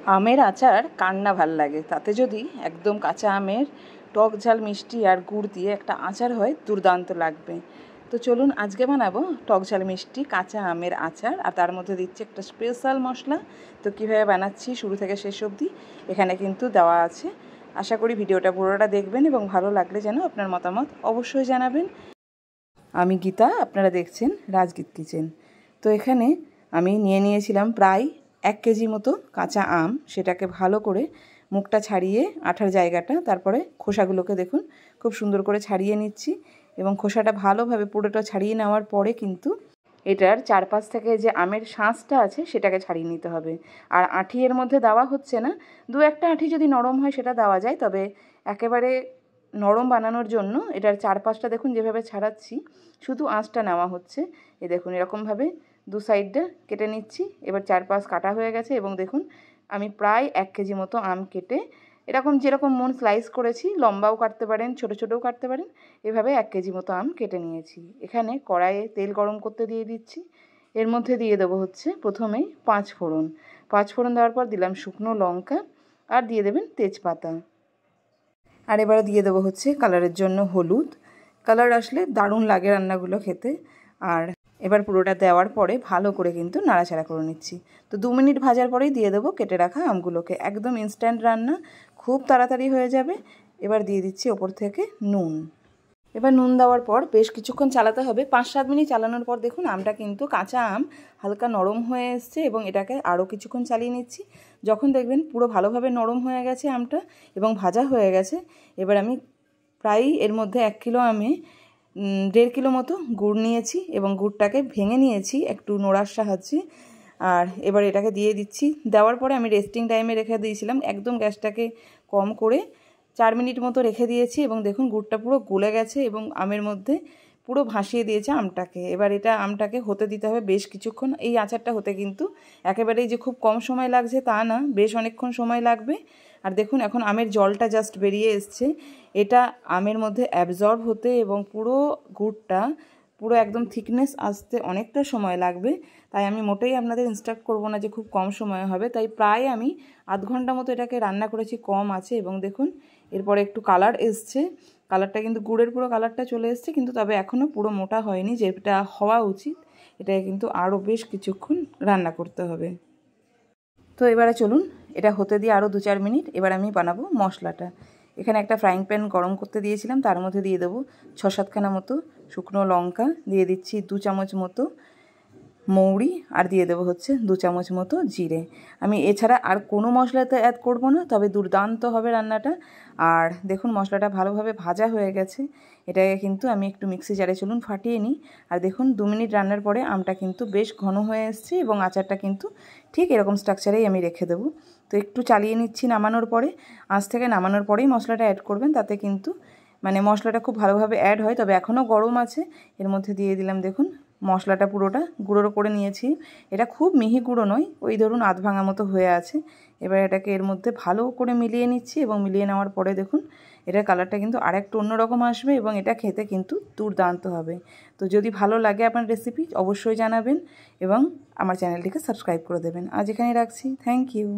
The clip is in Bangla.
আমের আচার কার না ভাল লাগে, তাতে যদি একদম কাঁচা আমের টক ঝাল মিষ্টি আর গুড় দিয়ে একটা আচার হয় দুর্দান্ত লাগবে। তো চলুন আজকে বানাবো টক ঝাল মিষ্টি কাঁচা আমের আচার, আর তার মধ্যে দিচ্ছি একটা স্পেশাল মশলা। তো কীভাবে বানাচ্ছি শুরু থেকে শেষ অবধি এখানে কিন্তু দেওয়া আছে। আশা করি ভিডিওটা পুরোটা দেখবেন এবং ভালো লাগলে যেন আপনার মতামত অবশ্যই জানাবেন। আমি গীতা, আপনারা দেখছেন রাজগীত কিচেন। তো এখানে আমি নিয়েছিলাম প্রায় 1 কেজি মতো কাঁচা আম। সেটাকে ভালো করে মুখটা ছাড়িয়ে আঠার জায়গাটা, তারপরে খোসাগুলোকে দেখুন খুব সুন্দর করে ছাড়িয়ে নিচ্ছি এবং খোসাটা ভালোভাবে পুরোটা ছাড়িয়ে নেওয়ার পরে কিন্তু এটার চারপাশ থেকে যে আমের শাঁসটা আছে সেটাকে ছাড়িয়ে নিতে হবে। আর আঁঠি এর মধ্যে দেওয়া হচ্ছে না, 2-1টা আঁঠি যদি নরম হয় সেটা দেওয়া যায়, তবে একেবারে নরম বানানোর জন্য এটার চারপাশটা দেখুন যেভাবে ছাড়াচ্ছি, শুধু আঁশটা নেওয়া হচ্ছে। এই দেখুন এরকমভাবে দু সাইডটা কেটে নিচ্ছি। এবার চারপাশ কাটা হয়ে গেছে এবং দেখুন আমি প্রায় 1 কেজি মতো আম কেটে এরকম যেরকম মন স্লাইস করেছি, লম্বাও কাটতে পারেন ছোটো ছোটোও কাটতে পারেন, এভাবে 1 কেজি মতো আম কেটে নিয়েছি। এখানে কড়াইয়ে তেল গরম করতে দিয়ে দিচ্ছি। এর মধ্যে দিয়ে দেবো হচ্ছে প্রথমেই 5 ফোড়ন। 5 ফোড়ন দেওয়ার পর দিলাম শুকনো লঙ্কা আর দিয়ে দেবেন তেজপাতা। আর এবারে দিয়ে দেবো হচ্ছে কালারের জন্য হলুদ। কালার আসলে দারুণ লাগে রান্নাগুলো খেতে। আর এবার পুরোটা দেওয়ার পরে ভালো করে কিন্তু নাড়াচাড়া করে নিচ্ছি। তো 2 মিনিট ভাজার পরেই দিয়ে দেবো কেটে রাখা আমগুলোকে। একদম ইনস্ট্যান্ট রান্না, খুব তাড়াতাড়ি হয়ে যাবে। এবার দিয়ে দিচ্ছি ওপর থেকে নুন। এবার নুন দেওয়ার পর বেশ কিছুক্ষণ চালাতে হবে। 5-7 মিনিট চালানোর পর দেখুন আমটা কিন্তু কাঁচা আম হালকা নরম হয়ে এসছে এবং এটাকে আরও কিছুক্ষণ চালিয়ে নিচ্ছি। যখন দেখবেন পুরো ভালোভাবে নরম হয়ে গেছে আমটা এবং ভাজা হয়ে গেছে, এবার আমি প্রায় এর মধ্যে 1 কিলো আমে 1.5 কিলো মতো গুড় নিয়েছি এবং গুড়টাকে ভেঙে নিয়েছি একটু নোড়ার সাহায্যে। আর এবার এটাকে দিয়ে দিচ্ছি। দেওয়ার পরে আমি রেস্টিং টাইমে রেখে দিয়েছিলাম, একদম গ্যাসটাকে কম করে 4 মিনিট মতো রেখে দিয়েছি এবং দেখুন গুড়টা পুরো গলে গেছে এবং আমের মধ্যে পুরো ভাসিয়ে দিয়েছে আমটাকে। এবার এটা আমটাকে হতে দিতে হবে বেশ কিছুক্ষণ। এই আচারটা হতে কিন্তু একেবারেই যে খুব কম সময় লাগছে তা না, বেশ অনেকক্ষণ সময় লাগবে। আর দেখুন এখন আমের জলটা জাস্ট বেরিয়ে এসছে। এটা আমের মধ্যে অ্যাবজর্ব হতে এবং পুরো গুড়টা পুরো একদম থিকনেস আসতে অনেকটা সময় লাগবে। তাই আমি মোটেই আপনাদের ইনস্ট্রাক্ট করব না যে খুব কম সময় হবে। তাই প্রায় আমি আধ ঘন্টা মতো এটাকে রান্না করেছি কম আছে এবং দেখুন এরপরে একটু কালার এসছে। কালারটা কিন্তু গুড়ের পুরো কালারটা চলে এসছে, কিন্তু তবে এখনও পুরো মোটা হয়নি, যেটা হওয়া উচিত। এটাকে কিন্তু আরও বেশ কিছুক্ষণ রান্না করতে হবে। তো এবারে চলুন এটা হতে দিয়ে আরও 2-4 মিনিট। এবার আমি বানাবো মশলাটা। এখানে একটা ফ্রাইং প্যান গরম করতে দিয়েছিলাম, তার মধ্যে দিয়ে দেবো 6-7খানা মতো শুকনো লঙ্কা, দিয়ে দিচ্ছি 2 চামচ মতো মৌরি, আর দিয়ে দেবো হচ্ছে 2 চামচ মতো জিরে। আমি এছাড়া আর কোনো মশলাতে অ্যাড করব না, তবে দুর্দান্ত হবে রান্নাটা। আর দেখুন মশলাটা ভালোভাবে ভাজা হয়ে গেছে। এটাকে কিন্তু আমি একটু মিক্সি জারে চলুন ফাটিয়ে নিই। আর দেখুন 2 মিনিট রান্নার পরে আমটা কিন্তু বেশ ঘন হয়ে এসছে এবং আচারটা কিন্তু ঠিক এরকম স্ট্রাকচারেই আমি রেখে দেবো। তো একটু চালিয়ে নিচ্ছি নামানোর পরে। আঁচ থেকে নামানোর পরেই মশলাটা অ্যাড করবেন, তাতে কিন্তু মানে মশলাটা খুব ভালোভাবে অ্যাড হয়। তবে এখনও গরম আছে। এর মধ্যে দিয়ে দিলাম দেখুন মশলাটা পুরোটা গুঁড়ো করে নিয়েছি। এটা খুব মিহি গুঁড়ো নয়, ওই ধরুন আধ ভাঙা মতো হয়ে আছে। এবার এটাকে এর মধ্যে ভালো করে মিলিয়ে নিচ্ছি এবং মিলিয়ে নেওয়ার পরে দেখুন এটার কালারটা কিন্তু আরেকটু অন্যরকম আসবে এবং এটা খেতে কিন্তু দুর্দান্ত হবে। তো যদি ভালো লাগে আপনার রেসিপি অবশ্যই জানাবেন এবং আমার চ্যানেলটিকে সাবস্ক্রাইব করে দেবেন। আজ এখানেই রাখছি। Thank you.